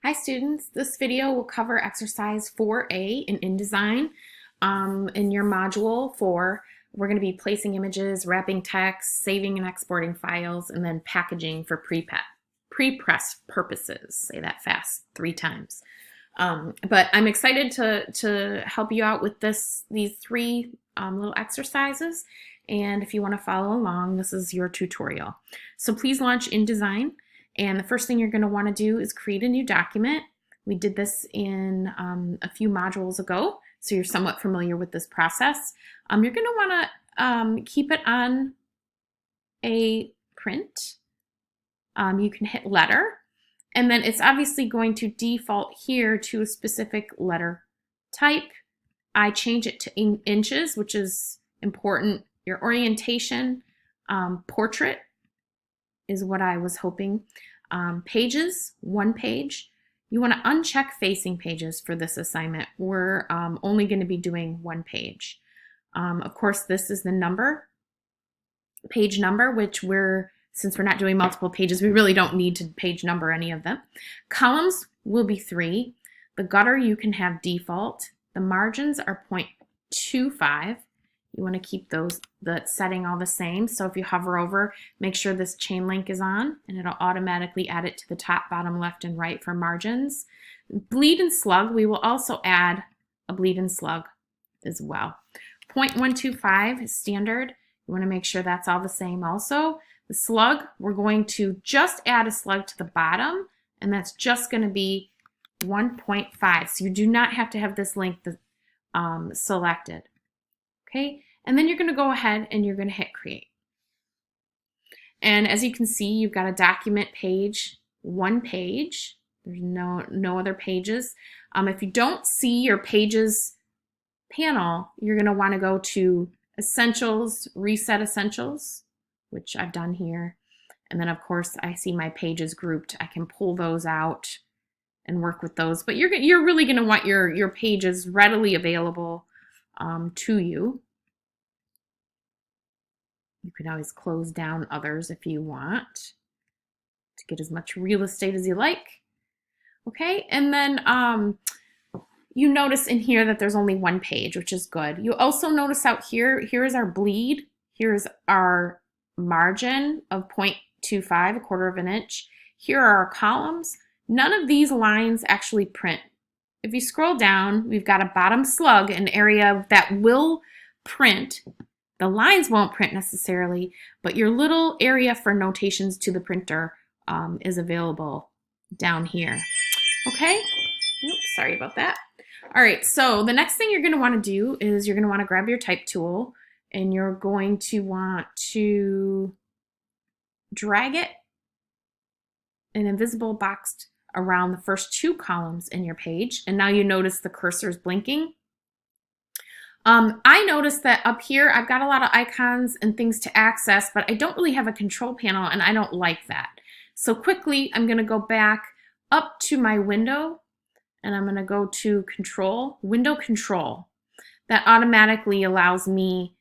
Hi students, this video will cover exercise 4A in InDesign. In your module 4, we're going to be placing images, wrapping text, saving and exporting files, and then packaging for pre-press purposes. Say that fast 3 times. But I'm excited to help you out with these 3 little exercises. And if you want to follow along, this is your tutorial. So please launch InDesign. And the first thing you're going to want to do is create a new document. We did this in a few modules ago, so you're somewhat familiar with this process. You're going to want to keep it on a print. You can hit letter, and then it's obviously going to default here to a specific letter type. I change it to inches, which is important. Your orientation, portrait is what I was hoping. Pages, 1 page. You want to uncheck facing pages for this assignment. We're only going to be doing 1 page. Of course, this is the page number, which since we're not doing multiple pages, we really don't need to page number any of them. Columns will be 3. The gutter you can have default. The margins are 0.25. You want to keep the setting all the same. So if you hover over, make sure this chain link is on, and it'll automatically add it to the top, bottom, left, and right for margins. Bleed and slug, we will also add a bleed and slug as well. 0.125 is standard. You want to make sure that's all the same also. The slug, we're going to just add a slug to the bottom, and that's just going to be 1.5. So you do not have to have this length selected. Okay, and then you're going to go ahead and you're going to hit create. And as you can see, you've got a document page, 1 page. There's no other pages. If you don't see your pages panel, you're going to want to go to Essentials, Reset Essentials, which I've done here. And then of course I see my pages grouped. I can pull those out and work with those. But you're really going to want your pages readily available to you. You can always close down others if you want to get as much real estate as you like. Okay, and then you notice in here that there's only 1 page, which is good. You also notice out here, here is our bleed, here's our margin of 0.25, 1/4 of an inch. Here are our columns. None of these lines actually print. If you scroll down, we've got a bottom slug, an area that will print. The lines won't print necessarily, but your little area for notations to the printer is available down here. Okay? Oops, sorry about that. All right, so the next thing you're going to want to do is you're going to want to grab your type tool, and you're going to want to drag it, an invisible box around the first 2 columns in your page, and now you notice the cursor is blinking. I noticed that up here I've got a lot of icons and things to access, but I don't really have a control panel, and I don't like that. So quickly I'm going to go back up to my window, and I'm going to go to Control, Window Control. That automatically allows me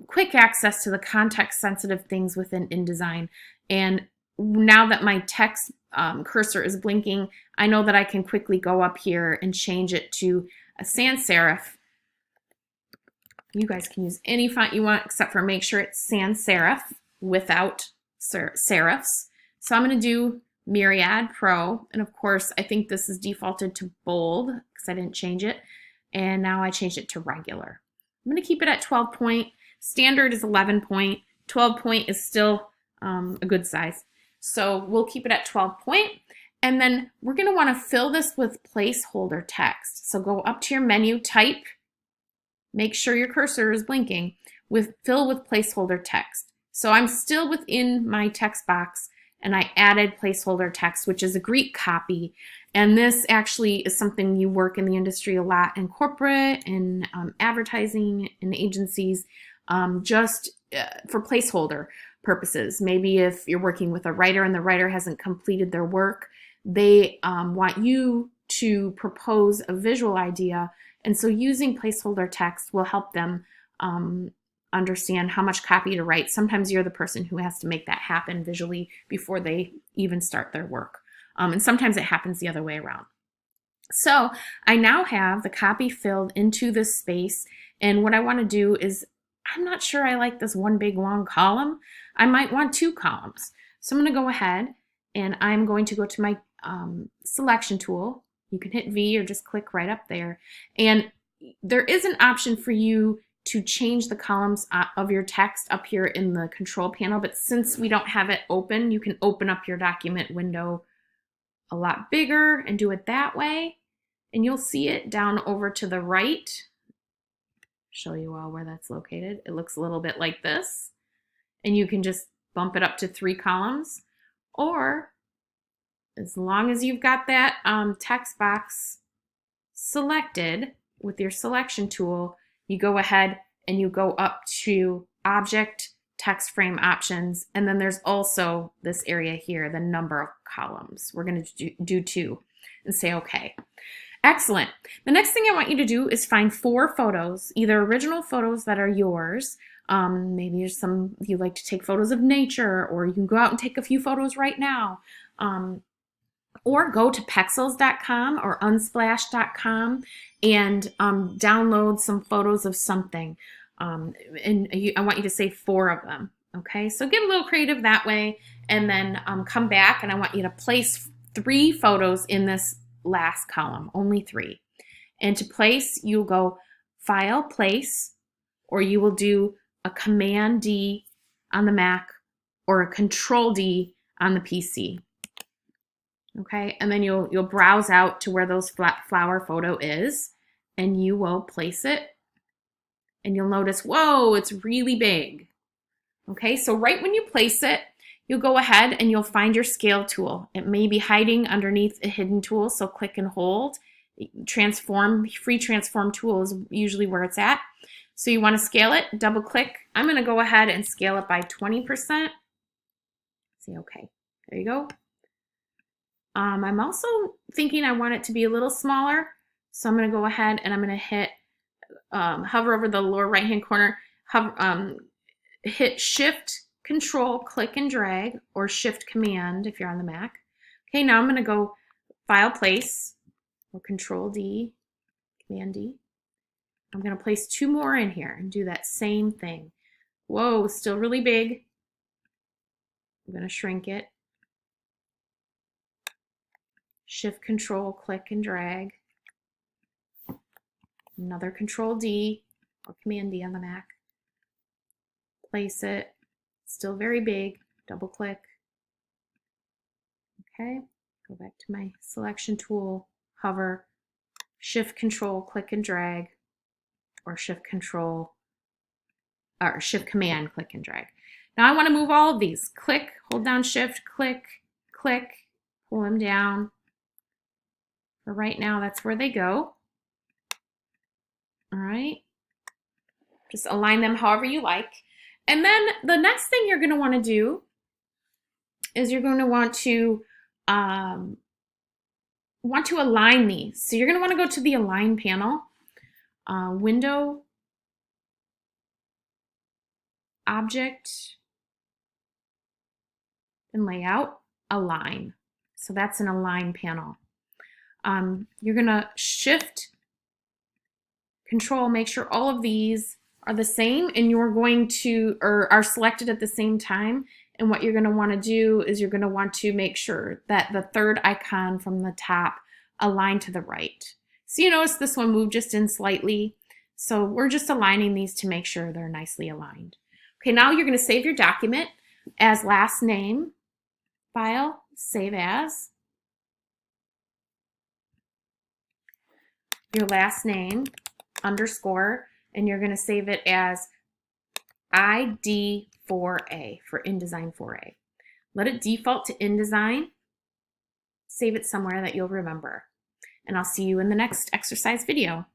quick access to the context-sensitive things within InDesign. And now that my text cursor is blinking, I know that I can quickly go up here and change it to a sans serif. You guys can use any font you want, except for make sure it's sans serif without serifs. So I'm going to do Myriad Pro, and of course I think this is defaulted to bold because I didn't change it, and now I changed it to regular. I'm going to keep it at 12 point. Standard is 11 point. 12 point is still a good size. So we'll keep it at 12 point. And then we're going to want to fill this with placeholder text. So go up to your menu, type, make sure your cursor is blinking, fill with placeholder text. So I'm still within my text box, and I added placeholder text, which is a Greek copy. And this actually is something you work in the industry a lot in corporate and advertising and agencies, just for placeholder purposes. Maybe if you're working with a writer and the writer hasn't completed their work, they want you to propose a visual idea. And so using placeholder text will help them understand how much copy to write. Sometimes you're the person who has to make that happen visually before they even start their work. And sometimes it happens the other way around. So I now have the copy filled into this space, and what I want to do is, I'm not sure I like this one big long column. I might want 2 columns. So I'm going to go ahead and I'm going to go to my selection tool. You can hit V or just click right up there. And there is an option for you to change the columns of your text up here in the control panel, but since we don't have it open, you can open up your document window a lot bigger and do it that way. And you'll see it down over to the right. Show you all where that's located. It looks a little bit like this. And you can just bump it up to 3 columns. Or as long as you've got that text box selected with your selection tool, you go ahead and you go up to Object, Text Frame Options, and then there's also this area here, the number of columns. We're going to do 2 and say OK. Excellent. The next thing I want you to do is find 4 photos, either original photos that are yours. Maybe there's some you like to take photos of nature, or you can go out and take a few photos right now. Or go to pexels.com or unsplash.com and download some photos of something. I want you to save 4 of them. Okay, so get a little creative that way, and then come back, and I want you to place 3 photos in this last column, only 3. And to place, you'll go File, Place, or you will do a Command D on the Mac or a Control D on the PC. Okay, and then you'll browse out to where those flower photo is, and you will place it, and you'll notice, whoa, it's really big. Okay, so right when you place it, you'll go ahead and you'll find your scale tool. It may be hiding underneath a hidden tool, so click and hold. Free transform tool is usually where it's at. So you want to scale it, double click. I'm going to go ahead and scale it by 20%. Say okay, there you go. I'm also thinking I want it to be a little smaller, so I'm going to go ahead and I'm going to hit hover over the lower right hand corner, hit Shift, Control, click and drag, or Shift Command if you're on the Mac. Okay, now I'm going to go File, Place, or Control D, Command D. I'm going to place 2 more in here and do that same thing. Whoa, still really big. I'm going to shrink it. Shift, Control, click and drag. Another Control D or Command D on the Mac. Place it. Still very big. Double click. Okay. Go back to my selection tool. Hover. Shift, Control, click and drag. Or Shift, Control, or Shift, Command, click and drag. Now I want to move all of these. Click, hold down Shift, click, click, pull them down. For right now, that's where they go. All right. Just align them however you like. And then the next thing you're going to want to do is you're going to want to align these. So you're going to want to go to the Align panel, Window, Object, and Layout, Align. So that's an Align panel. You're going to Shift, Control, make sure all of these are the same and you're going to, or are selected at the same time. And what you're going to want to do is you're going to want to make sure that the third icon from the top align to the right. So you notice this one moved just in slightly. So we're just aligning these to make sure they're nicely aligned. Okay, now you're going to save your document as last name, File, Save As. Your last name, underscore, and you're going to save it as Id4a for InDesign 4a. Let it default to InDesign. Save it somewhere that you'll remember. And I'll see you in the next exercise video.